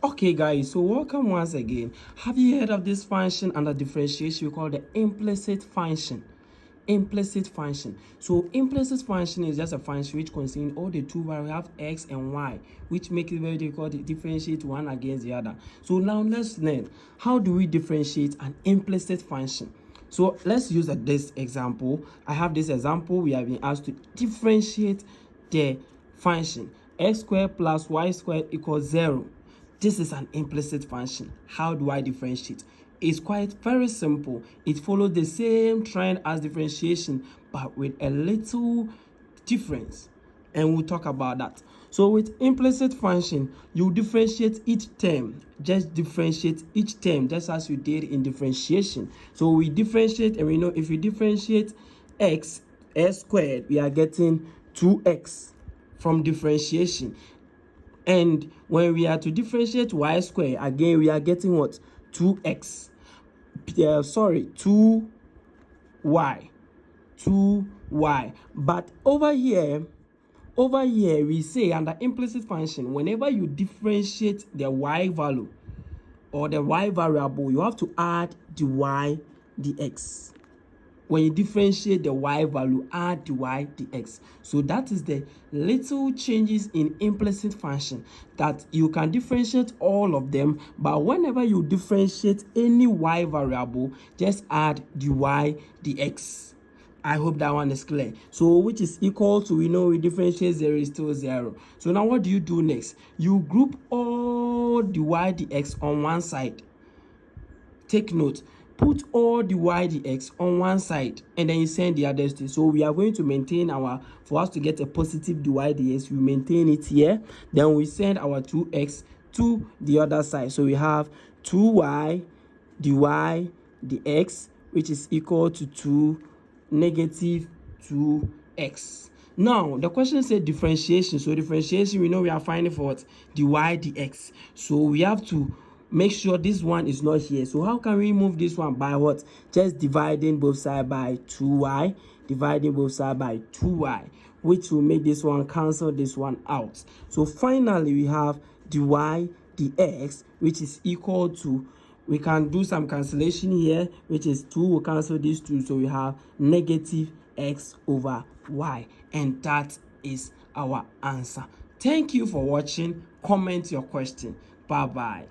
Okay guys, so welcome once again. Have you heard of this function under differentiation we call the implicit function? Implicit function. So implicit function is just a function which contains all the two variables, we have x and y, which make it very difficult to differentiate one against the other. So now let's learn how do we differentiate an implicit function. So let's use this example. I have this example. We have been asked to differentiate the function x squared plus y squared equals 0. This is an implicit function. How do I differentiate? It's quite very simple. It follows the same trend as differentiation, but with a little difference. And we'll talk about that. So with implicit function, you differentiate each term. Just differentiate each term, just as you did in differentiation. So we differentiate, and we know if you differentiate x squared, we are getting 2x from differentiation. And when we are to differentiate y squared, again, we are getting what? 2x. 2y. 2y. But over here, we say under implicit function, whenever you differentiate the y value or the y variable, you have to add the y dx. When you differentiate the y value, add the y dx. So that is the little changes in implicit function, that you can differentiate all of them, but whenever you differentiate any y variable, just add the y dx. I hope that one is clear. So which is equal to, we know we differentiate 0 is still 0. So now what do you do next? You group all the y dx on one side. Take note, put all the y dx on one side and then you send the others to. So we are going to maintain our, for us to get a positive dy dx, we maintain it here. Then we send our 2x to the other side. So we have 2y dy dx, which is equal to 2 negative 2x. Now the question said differentiation. So differentiation, we know we are finding for what? Dy dx. So we have to make sure this one is not here. So how can we move this one? By what? Just dividing both sides by 2y, dividing both sides by 2y, which will make this one cancel this one out. So finally we have dy dx, which is equal to, we can do some cancellation here, which is 2 will cancel these 2, so we have negative x over y, and that is our answer. Thank you for watching. Comment your question. Bye bye.